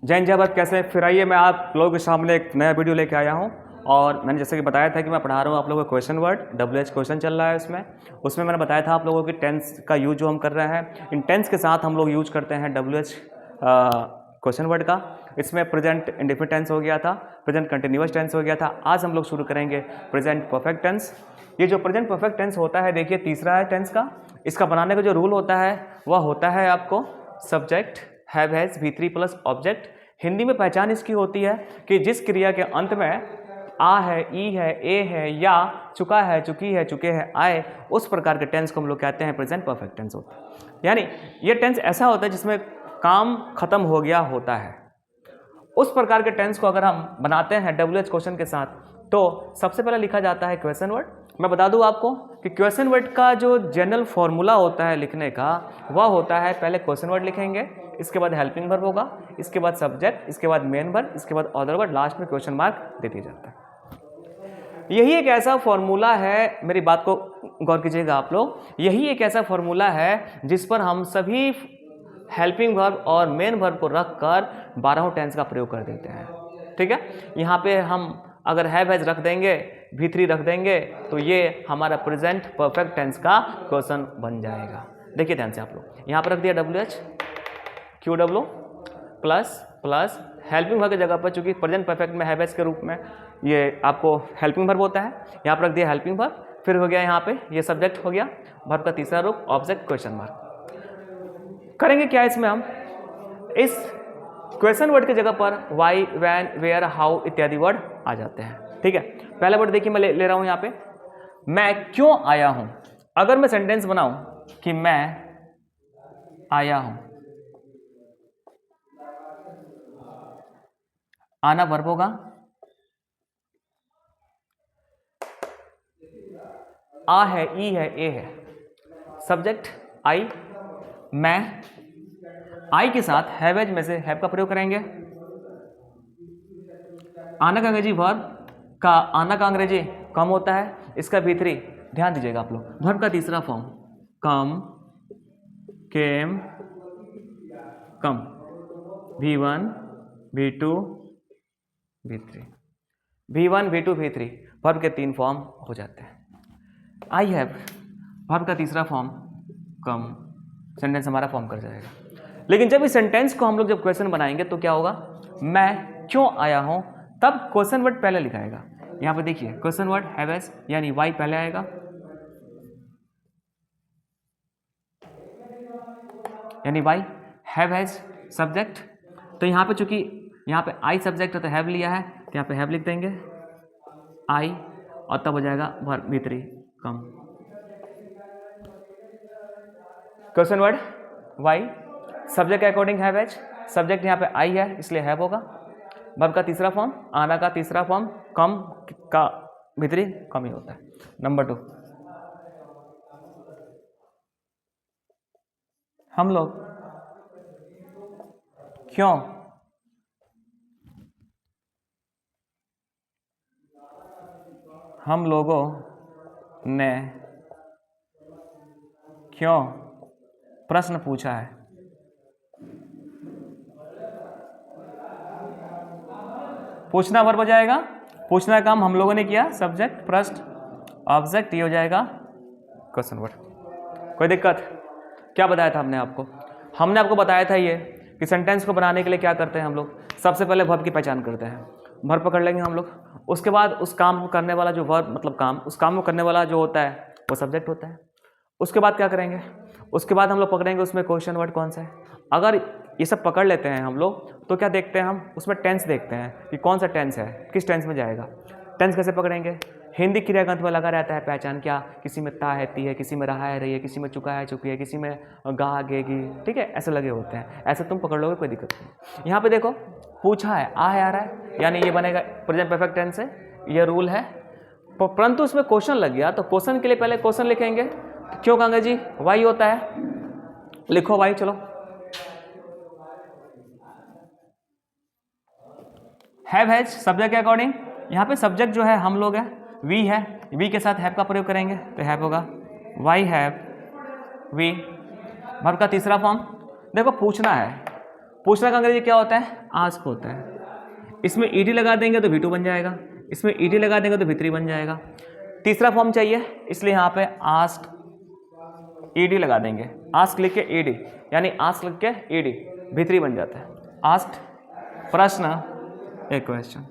जैन जयवत कैसे? फिर आइए मैं आप लोगों के सामने एक नया वीडियो लेके आया हूँ। और मैंने जैसे कि बताया था कि मैं पढ़ा रहा हूँ आप लोगों को क्वेश्चन वर्ड, WH क्वेश्चन चल रहा है उसमें मैंने बताया था आप लोगों की टेंस का यूज जो हम कर रहे हैं, इन टेंस के साथ हम लोग यूज करते हैं WH क्वेश्चन वर्ड का। इसमें प्रेजेंट इंडेफिनिट टेंस हो गया था, प्रेजेंट कंटिन्यूअस टेंस हो गया था। आज हम लोग शुरू करेंगे प्रेजेंट परफेक्ट टेंस। ये जो प्रेजेंट परफेक्ट टेंस होता है, देखिए तीसरा है टेंस का। इसका बनाने का जो रूल होता है वह होता है आपको subject have has V3 plus object. Hindi में पहचान इसकी होती है कि जिस क्रिया के अंत में आ है, ई है, ए है या चुका है, चुकी है, चुके हैं, आए, उस प्रकार के टेंस को हम लोग कहते हैं प्रेजेंट परफेक्ट टेंस होता है। यानी ये टेंस ऐसा होता है जिसमें काम खत्म हो गया होता है। उस प्रकार के टेंस को अगर हम बनाते हैं WH क्वेश्चन के साथ, तो सबसे पहले लिखा जाता है क्वेश्चन वर्ड। मैं बता दूं आपको कि क्वेश्चन वर्ड का जो जनरल फॉर्मूला होता है लिखने का, वह होता है पहले क्वेश्चन वर्ड लिखेंगे, इसके बाद हेल्पिंग वर्ब होगा, इसके बाद सब्जेक्ट, इसके बाद मेन वर्ब, इसके बाद अदर वर्ड, लास्ट में क्वेश्चन मार्क दे दिया जाता है। यही एक ऐसा फॉर्मूला है, मेरी बात को गौर कीजिएगा आप लोग, यही एक ऐसा फॉर्मूला है जिस पर हम सभी हेल्पिंग वर्ब और मेन वर्ब को रखकर 12 टेंस का प्रयोग कर देते हैं। ठीक है, यहाँ पे हम अगर हैव हैज रख देंगे, V3 रख देंगे, तो ये हमारा प्रेजेंट परफेक्ट टेंस का क्वेश्चन बन जाएगा। देखिए ध्यान से आप लोग, यहाँ पर रख दिया WH QW plus helping verb की जगह पर, चूंकि प्रेजेंट परफेक्ट में हैव हैज के रूप में ये आपको हेल्पिंग वर्ब होता है, यहाँ पर रख दिया हेल्पिंग वर्ब, फिर हो गया यहाँ पे ये सब्जेक्ट हो गया, वर्ब का तीसरा रूप ऑब्जेक्ट क्वेश्चन मार्क। करेंगे क्या इसमें हम, इस क्वेश्चन वर्ड की जगह पर वाई, वैन, वेयर, हाउ इत्यादि वर्ड आ जाते हैं। ठीक है, पहला वर्ड देखिए मैं ले रहा हूं यहाँ पे, मैं क्यों आया हूं। अगर मैं सेंटेंस बनाऊं कि मैं आया हूं, आना वर्ब होगा, आ है, ई है, ए है, सब्जेक्ट आई, मैं, आई के साथ हैव हैज में से हैव का प्रयोग करेंगे। आना का अंग्रेजी वर्ब का, आना का अंग्रेजी कम होता है, इसका V3 ध्यान दीजिएगा आप लोग, वर्ब का तीसरा फॉर्म कम, केम, कम, V1 V2 V3, V1 V2 V3 verb के 3 फॉर्म हो जाते हैं। आई हैव वर्ब का तीसरा फॉर्म कम, सेंटेंस हमारा फॉर्म कर जाएगा। लेकिन जब इस सेंटेंस को हम लोग जब क्वेश्चन बनाएंगे तो क्या होगा, मैं क्यों आया हूं, तब क्वेश्चन वर्ड पहले लिखाएगा। यहां पे देखिए क्वेश्चन वर्ड हैव हैज यानी वाई पहले आएगा, यानी वाई, हैव हैज सब्जेक्ट। तो यहां पे चूंकि यहां पे आई सब्जेक्ट है तो हैव लिया है, तो यहां पे हैव लिख देंगे आई, और तब हो जाएगा वर्ब V3 कम, क्वेश्चन वर्ड वाई, सब्जेक्ट के अकॉर्डिंग हैव हैज, सब्जेक्ट यहाँ पे आई है इसलिए हैव होगा, वर्ब का तीसरा फॉर्म, आना का तीसरा फॉर्म कम का V3 कम ही होता है। नंबर 2, हम लोग क्यों हम लोगों ने क्यों प्रश्न पूछा है। पूछना वर्ब हो जाएगा, पूछना का काम हम लोगों ने किया, सब्जेक्ट प्रश्न ऑब्जेक्ट, ये हो जाएगा क्वेश्चन वर्ड। कोई दिक्कत? क्या बताया था हमने आपको बताया था ये कि सेंटेंस को बनाने के लिए क्या करते हैं हम लोग, सबसे पहले वर्ब की पहचान करते हैं, वर्ब पकड़ लेंगे हम लोग, उसके बाद उस काम को करने वाला जो वर्ब मतलब काम, उस काम को करने वाला जो होता है वो सब्जेक्ट होता है। उसके बाद क्या करेंगे, उसके बाद हम लोग पकड़ेंगे उसमें क्वेश्चन वर्ड कौन सा है। अगर ये सब पकड़ लेते हैं हम लोग तो क्या देखते हैं हम, उसमें टेंस देखते हैं कि कौन सा टेंस है, किस टेंस में जाएगा। टेंस कैसे पकड़ेंगे, हिंदी क्रिया का अंत में लगा रहता है पहचान, क्या, किसी में ता है, ती है, किसी में रहा है, रही है, किसी में चुका है, चुकी है, किसी में गा, गेगी, ठीक है, ऐसे लगे होते हैं। ऐसे तुम पकड़ लोगे, कोई दिक्कत नहीं। यहाँ पे देखो पूछा है, आ है, आ रहा है, यानी ये बनेगा प्रेजेंट परफेक्ट टेंस है, ये रूल है। परंतु उसमें क्वेश्चन लग गया तो क्वेश्चन के लिए पहले क्वेश्चन लिखेंगे। तो क्यों कहेंगे जी, वाई होता है, लिखो वाई, चलो हैव हैज सब्जेक्ट के अकॉर्डिंग, यहाँ पे सब्जेक्ट जो है हम लोग है, वी है, वी के साथ हैव का प्रयोग करेंगे तो हैव होगा, वाई हैव वी। वर्ब का तीसरा फॉर्म, देखो पूछना है, पूछना का अंग्रेजी क्या होता है? आस्क होता है। इसमें ईडी लगा देंगे तो V2 बन जाएगा, इसमें ईडी लगा देंगे तो V3 बन जाएगा। तीसरा फॉर्म चाहिए, इसलिए यहाँ पे आस्क ईडी लगा देंगे, आस्क लिख के ईडी, यानी आस्क लिख के ईडी, V3 बन जाता है। आस्क प्रश्न, एक क्वेश्चन,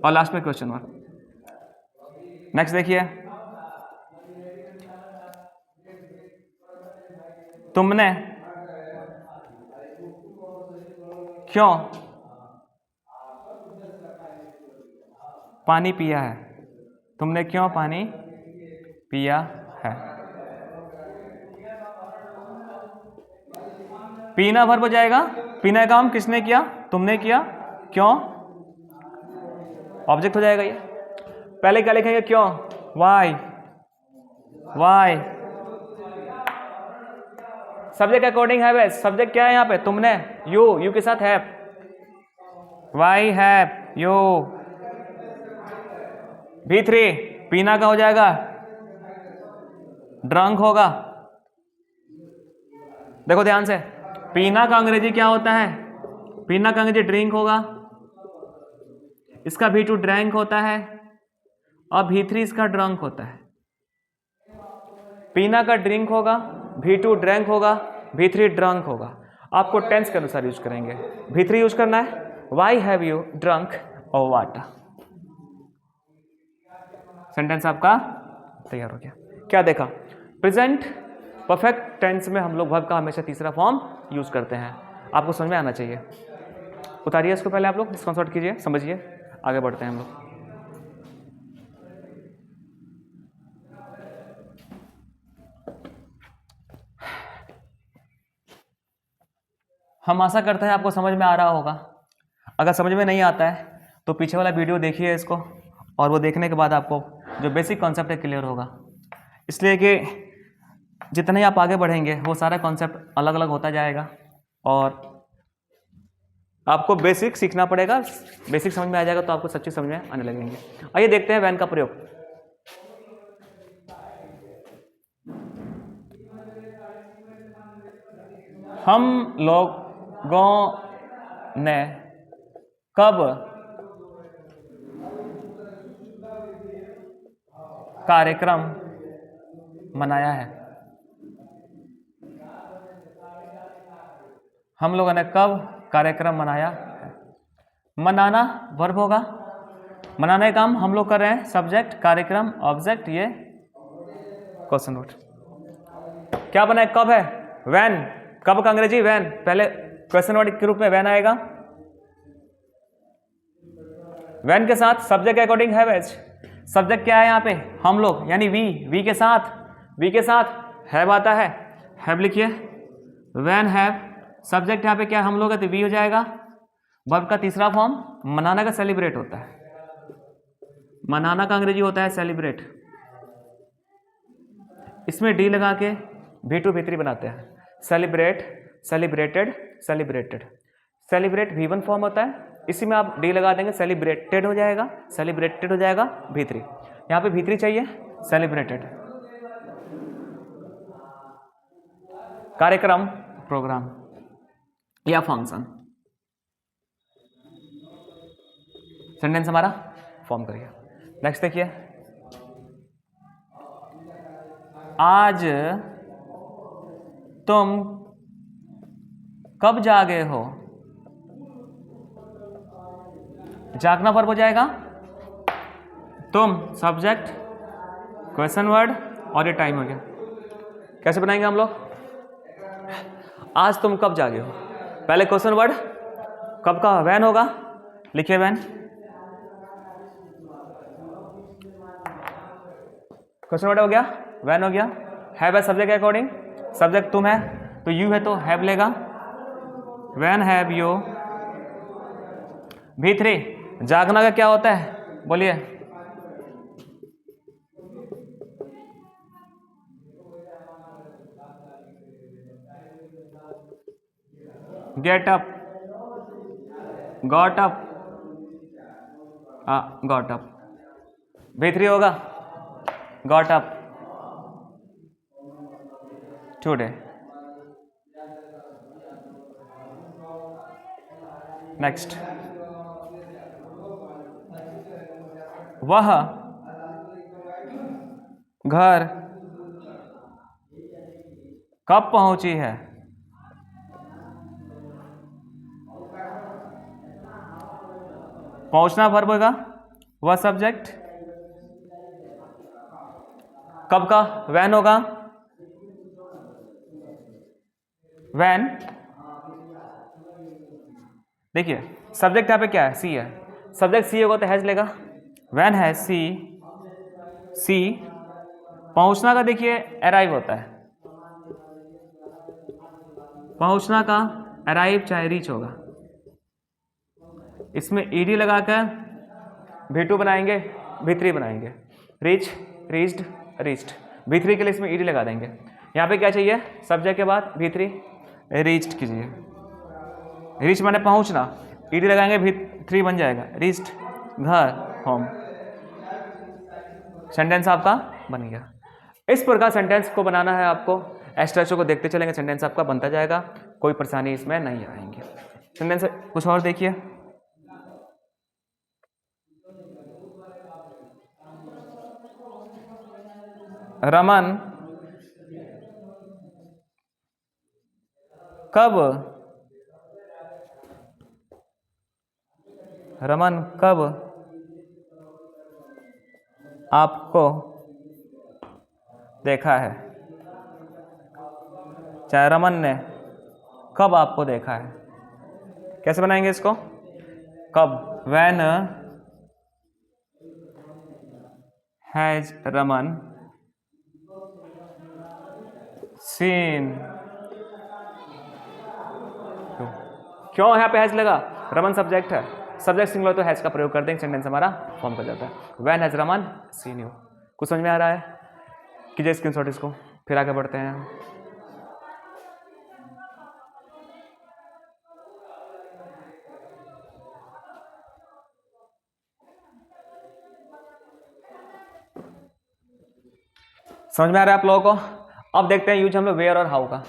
और लास्ट में क्वेश्चन मार्क। नेक्स्ट देखिए, तुमने क्यों पानी पिया है? तुमने क्यों पानी पिया है? पीना वर्ब हो जाएगा, पीना का काम किसने किया? तुमने किया। क्यों ऑब्जेक्ट हो जाएगा। ये पहले क्या लिखेंगे? क्यों, why, why. Subject according have, subject क्या है यहाँ पे? तुमने, यू के साथ have, why have you. V3 पीना का हो जाएगा, ड्रंक होगा। देखो ध्यान से, पीना का अंग्रेजी क्या होता है? पीना का अंग्रेजी ड्रिंक होगा, इसका V2 ड्रैंक होता है, और V3 इसका ड्रंक होता है। पीना का ड्रिंक होगा, V2 ड्रैंक होगा, V3 ड्रंक होगा। आपको टेंस के अनुसार यूज करेंगे। V3 यूज करना है, वाई हैव यू ड्रंक और वाटर। सेंटेंस आपका तैयार हो गया। क्या देखा? प्रेजेंट परफेक्ट टेंस में हम लोग वर्ब का हमेशा तीसरा फॉर्म यूज करते हैं। आपको समझ में आना चाहिए। उतारिए इसको, पहले आप लोग डिस्कॉन्सर्ट कीजिए, समझिए, आगे बढ़ते हैं हम लोग। हम आशा करते हैं आपको समझ में आ रहा होगा। अगर समझ में नहीं आता है तो पीछे वाला वीडियो देखिए इसको, और वो देखने के बाद आपको जो बेसिक कॉन्सेप्ट है क्लियर होगा। इसलिए कि जितने ही आप आगे बढ़ेंगे वो सारा कॉन्सेप्ट अलग अलग होता जाएगा, और आपको बेसिक सीखना पड़ेगा। बेसिक समझ में आ जाएगा तो आपको सब चीज़ समझ में आने लगेंगे। आइए देखते हैं वैन का प्रयोग। हम लोगों ने कब कार्यक्रम मनाया है? हम लोगों ने कब कार्यक्रम मनाया है? मनाना वर्ब होगा, मनाने का काम हम लोग कर रहे हैं, सब्जेक्ट, कार्यक्रम, ऑब्जेक्ट, ये क्वेश्चन वर्ड। क्या बना है? कब है, वैन। कब का अंग्रेजी वैन, पहले क्वेश्चन वर्ड के रूप में वैन आएगा। वैन के साथ सब्जेक्ट के अकॉर्डिंग हैव एज। सब्जेक्ट क्या है यहाँ पे? हम लोग, यानी वी के साथ हैव आता है, हैव लिखिए, वैन हैव। सब्जेक्ट यहाँ पे क्या? हम लोग है, तो वी हो जाएगा। वर्ब का तीसरा फॉर्म मनाना का सेलिब्रेट होता है। मनाना का अंग्रेजी होता है सेलिब्रेट। इसमें डी लगा के V2 V3 बनाते हैं। Celebrate, celebrated, celebrated. Celebrate V1 form होता है, इसी में आप डी लगा देंगे, सेलिब्रेटेड हो जाएगा, सेलिब्रेटेड हो जाएगा V3। यहाँ पे V3 चाहिए, सेलिब्रेटेड। कार्यक्रम, प्रोग्राम या फंक्शन। सेंटेंस हमारा फॉर्म करिए। नेक्स्ट देखिए, आज तुम कब जागे हो? जागना वर्ब हो जाएगा, तुम सब्जेक्ट, क्वेश्चन वर्ड, और ये टाइम हो गया। कैसे बनाएंगे हम लोग? आज तुम कब जागे हो, पहले क्वेश्चन वर्ड, कब का वैन होगा, लिखिए वैन। क्वेश्चन वर्ड हो गया, वैन हो गया। हैव है सब्जेक्ट के अकॉर्डिंग, सब्जेक्ट तुम है तो यू है तो हैव लेगा, वैन हैव यू। V3 जागना का क्या होता है, बोलिए? Get up, got up, got up. V3 होगा गॉट अप टुडे। नेक्स्ट, वह घर कब पहुंची है? पहुंचना वर्ब होगा, वह सब्जेक्ट, कब का वैन होगा, वैन। देखिए सब्जेक्ट यहाँ पे क्या है, सी है, सब्जेक्ट सी होगा तो हैज लेगा, वैन है सी, सी पहुंचना का देखिए अराइव होता है, पहुंचना का अराइव चाहे रीच होगा, इसमें ईडी लगाकर V2 बनाएंगे, V3 बनाएंगे, रीच, रीच्ड, रीच्ड, V3 के लिए इसमें ईडी लगा देंगे। यहाँ पे क्या चाहिए, सब्जेक्ट के बाद V3, रीच्ड कीजिए, रीच माने पहुंचना, ईडी लगाएंगे V3 बन जाएगा रीच्ड, घर, होम, सेंटेंस आपका बन गया। इस प्रकार सेंटेंस को बनाना है आपको, स्ट्रक्चर को देखते चलेंगे, सेंटेंस आपका बनता जाएगा, कोई परेशानी इसमें नहीं आएंगी। सेंटेंस कुछ और देखिए, रमन कब, रमन कब आपको देखा है, चाहे रमन ने कब आपको देखा है। कैसे बनाएंगे इसको, कब, व्हेन हैज रमन सीन, क्यों यहाँ पे हैज लगा, रमन सब्जेक्ट है, सब्जेक्ट सिंगुलर तो हैज का प्रयोग कर देंगे, सेंटेंस हमारा फॉर्म कर जाता है। When has Raman seen you. कुछ समझ में आ रहा है, कीजिए स्क्रीनशॉट इसको, फिर आगे बढ़ते हैं। समझ में आ रहा है आप लोगों को। अब देखते हैं यूज हम लोग वेयर और हाउ का।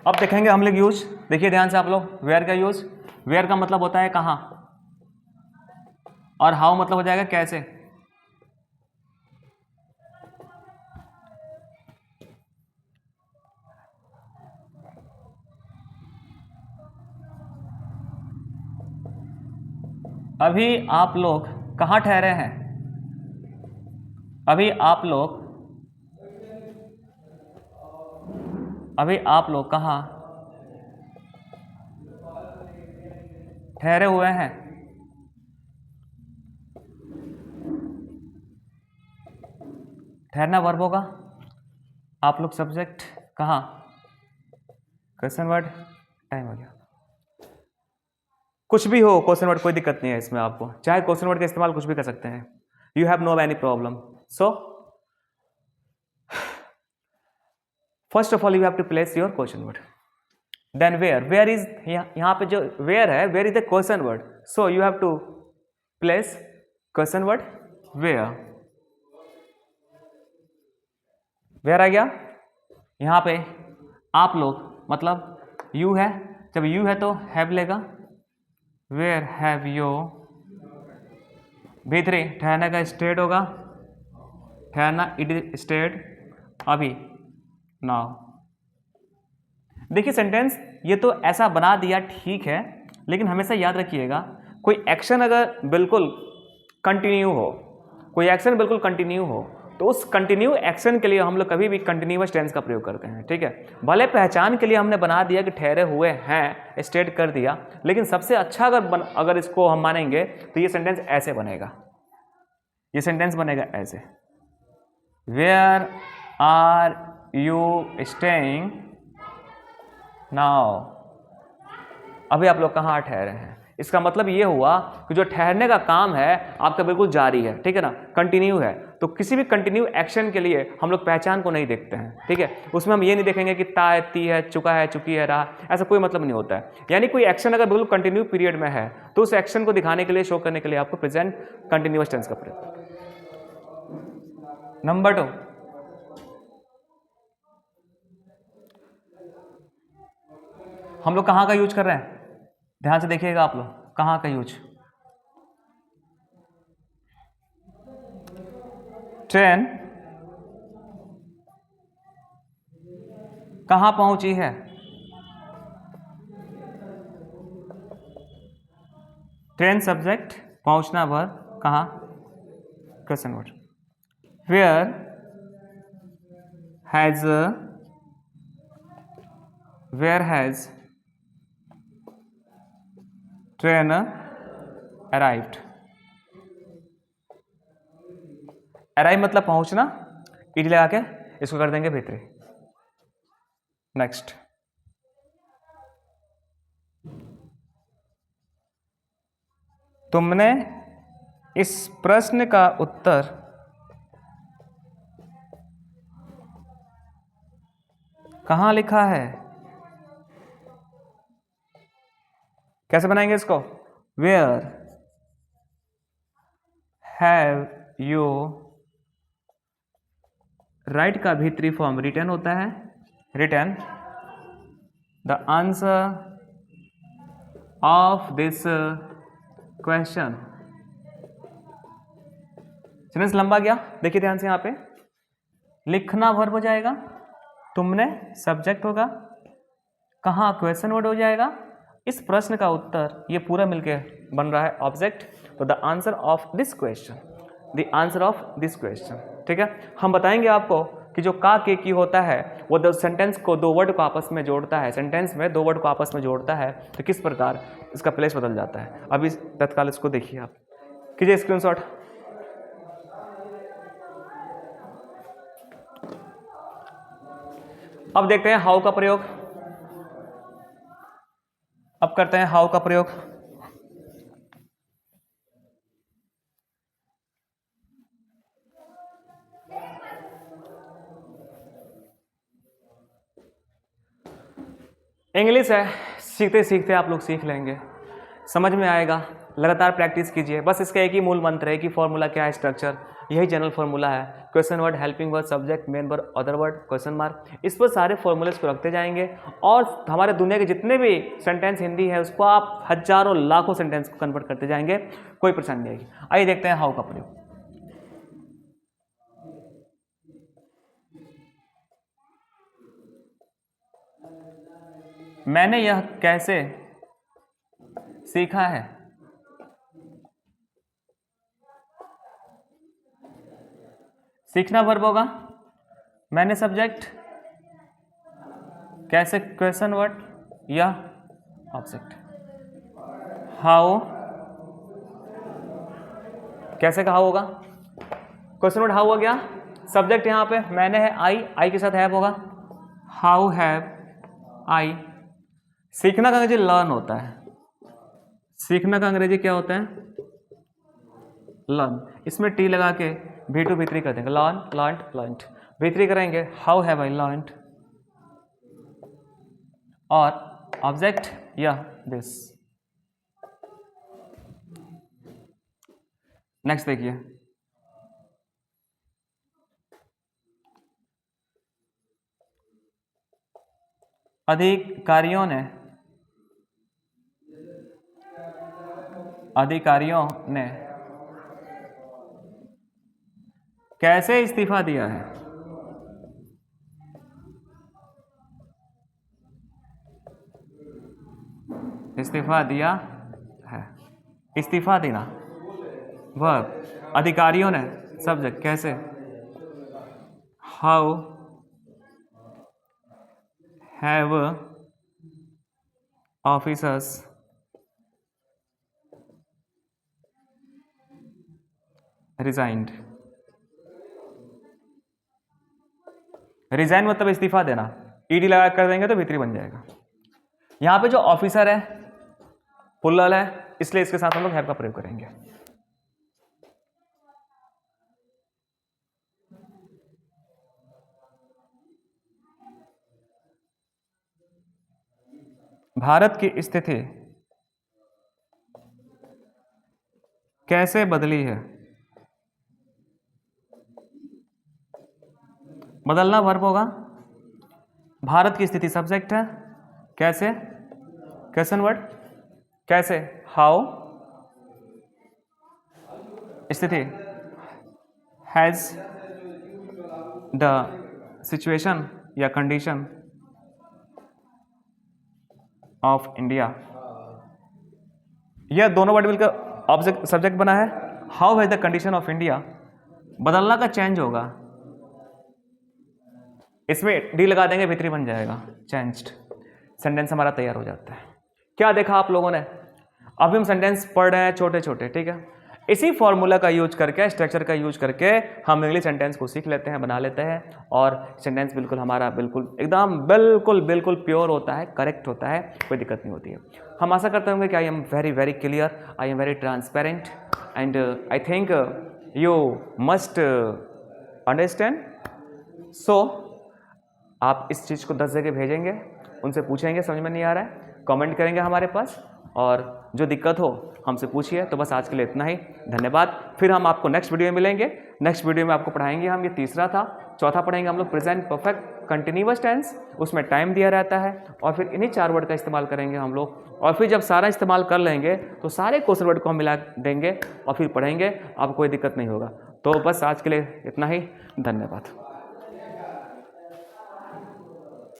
अब देखेंगे हम लोग यूज, देखिए ध्यान से आप लोग, वेयर का यूज, वेयर का मतलब होता है कहाँ, और हाउ मतलब हो जाएगा कैसे। अभी आप लोग कहाँ ठहरे हैं, अभी आप लोग, अभी आप लोग कहाँ ठहरे हुए हैं। ठहरना वर्ब होगा, आप लोग सब्जेक्ट, कहाँ क्वेश्चन वर्ड, टाइम हो गया। कुछ भी हो क्वेश्चन वर्ड, कोई दिक्कत नहीं है इसमें, आपको चाहे क्वेश्चन वर्ड का इस्तेमाल कुछ भी कर सकते हैं, you have no any problem. So first of all you have to place your question word, then where, where is, यहाँ पे जो वेयर है, where is the question word, so you have to place question word where. Where आ गया, यहाँ पे आप लोग मतलब यू है, जब यू है तो हैव लेगा, वेयर हैव यू, V3 ठहरने का स्टेट होगा, ठहरना इट इज स्टेट, अभी नाउ। देखिए सेंटेंस ये तो ऐसा बना दिया ठीक है, लेकिन हमेशा याद रखिएगा कोई एक्शन अगर बिल्कुल कंटिन्यू हो, कोई एक्शन बिल्कुल कंटिन्यू हो, तो उस कंटिन्यू एक्शन के लिए हम लोग कभी भी कंटिन्यूअस टेंस का प्रयोग करते हैं, ठीक है। भले पहचान के लिए हमने बना दिया कि ठहरे हुए हैं, स्टेट कर दिया, लेकिन सबसे अच्छा अगर इसको हम मानेंगे तो ये सेंटेंस ऐसे बनेगा, ये सेंटेंस बनेगा ऐसे, where are you staying now, अभी आप लोग कहाँ ठहरे हैं। इसका मतलब ये हुआ कि जो ठहरने का काम है आपका बिल्कुल जारी है, ठीक है ना, कंटिन्यू है। तो किसी भी कंटिन्यू एक्शन के लिए हम लोग पहचान को नहीं देखते हैं, ठीक है। उसमें हम ये नहीं देखेंगे कि ता है, ती है, चुका है, चुकी है, रहा, ऐसा कोई मतलब नहीं होता है। यानी कोई एक्शन अगर बिल्कुल कंटिन्यू पीरियड में है तो उस एक्शन को दिखाने के लिए, शो करने के लिए आपको प्रेजेंट कंटिन्यूअस टेंस का प्रयोग। नंबर 2, हम लोग कहाँ का यूज कर रहे हैं, ध्यान से देखिएगा आप लोग, कहाँ का यूज। ट्रेन कहाँ पहुंची है, ट्रेन सब्जेक्ट, पहुंचना वर्ब, कहाँ question word. Where has train arrived. Arrive मतलब पहुंचना, ईडी लगा के इसको कर देंगे भीतरी। नेक्स्ट, तुमने इस प्रश्न का उत्तर कहाँ लिखा है, कैसे बनाएंगे इसको, वेयर हैव यू, राइट का भीतरी फॉर्म रिटन होता है, written the answer of this question. Sentence लंबा गया, देखिए ध्यान से, यहाँ पे लिखना वर्ब हो जाएगा, तुमने सब्जेक्ट होगा, कहाँ क्वेश्चन वर्ड हो जाएगा, इस प्रश्न का उत्तर, ये पूरा मिलके बन रहा है ऑब्जेक्ट। तो the answer of this question, the answer of this question, ठीक है। हम बताएंगे आपको कि जो का के की होता है वो दो सेंटेंस को, दो वर्ड को आपस में जोड़ता है, सेंटेंस में दो वर्ड को आपस में जोड़ता है, तो किस प्रकार इसका प्लेस बदल जाता है। अभी तत्काल इसको देखिए, आप कीजिए स्क्रीनशॉट। अब देखते हैं हाउ का प्रयोग, अब करते हैं हाउ का प्रयोग। इंग्लिश है, सीखते सीखते आप लोग सीख लेंगे, समझ में आएगा, लगातार प्रैक्टिस कीजिए। बस इसका एक ही मूल मंत्र है कि फॉर्मूला क्या है, स्ट्रक्चर, यही जनरल फॉर्मूला है, question word, helping word, subject, main word, other word, question mark, इस पर सारे फॉर्मूलेस को रखते जाएंगे और हमारे दुनिया के जितने भी सेंटेंस हिंदी है उसको आप हजारों लाखों सेंटेंस को कन्वर्ट करते जाएंगे, कोई परेशानी नहीं आएगी। आइए देखते हैं हाउ का प्रयोग। मैंने यह कैसे सीखा है, सीखना वर्ब होगा, मैंने सब्जेक्ट, कैसे क्वेश्चन वर्ड या ऑब्जेक्ट। हाउ कैसे का हाउ होगा, क्वेश्चन वर्ड हाउ हो गया, सब्जेक्ट यहाँ पे मैंने है, आई के साथ हैव होगा, हाउ हैव आई। सीखना का अंग्रेजी लर्न होता है, सीखना का अंग्रेजी क्या होता है, लर्न। इसमें टी लगा के भी टू भीतरी कर देंगे, लर्न, लर्नड, लर्नड, भीतरी करेंगे हाउ हैव आई लर्नड, और ऑब्जेक्ट या दिस। नेक्स्ट देखिए, अधिकारियों ने कैसे इस्तीफा दिया है, इस्तीफा दिया है, इस्तीफा देना वर्ब, अधिकारियों ने सब्जेक्ट, कैसे, how have officers resigned. Resign मतलब इस्तीफा देना, ईडी लगा कर देंगे तो भीतरी बन जाएगा। यहाँ पे जो ऑफिसर है प्लूरल है, इसलिए इसके साथ हम लोग हैव का प्रयोग करेंगे। भारत की स्थिति कैसे बदली है? बदलना वर्ब होगा, भारत की स्थिति सब्जेक्ट है, कैसे क्वेश्चन वर्ड, कैसे हाउ, स्थिति हैज द सिचुएशन या कंडीशन ऑफ इंडिया, यह दोनों वर्ड मिलकर ऑब्जेक्ट सब्जेक्ट बना है। How has the condition of India, बदलना का चेंज होगा, इसमें डी लगा देंगे, भीतरी बन जाएगा चेंज्ड, सेंटेंस हमारा तैयार हो जाता है। क्या देखा आप लोगों ने? अभी हम सेंटेंस पढ़ रहे हैं छोटे छोटे, ठीक है। इसी फॉर्मूला का यूज करके, स्ट्रक्चर का यूज करके हम इंग्लिश सेंटेंस को सीख लेते हैं, बना लेते हैं, और सेंटेंस बिल्कुल हमारा बिल्कुल एकदम बिल्कुल प्योर होता है, करेक्ट होता है, कोई दिक्कत नहीं होती है। हम आशा करते होंगे कि I am very clear, I am very transparent, and I think you must understand. So आप इस चीज़ को 10 जगह भेजेंगे, उनसे पूछेंगे समझ में नहीं आ रहा है, कमेंट करेंगे हमारे पास, और जो दिक्कत हो हमसे पूछिए। तो बस आज के लिए इतना ही, धन्यवाद। फिर हम आपको नेक्स्ट वीडियो में मिलेंगे। नेक्स्ट वीडियो में आपको पढ़ाएंगे हम, ये तीसरा था, चौथा पढ़ेंगे हम लोग प्रेजेंट परफेक्ट कंटिन्यूअस टेंस, उसमें टाइम दिया रहता है, और फिर इन्हीं 4 वर्ड का इस्तेमाल करेंगे हम लोग। और फिर जब सारा इस्तेमाल कर लेंगे तो सारे क्वेश्चन वर्ड को हम मिला देंगे और फिर पढ़ेंगे, आपको कोई दिक्कत नहीं होगा। तो बस आज के लिए इतना ही, धन्यवाद।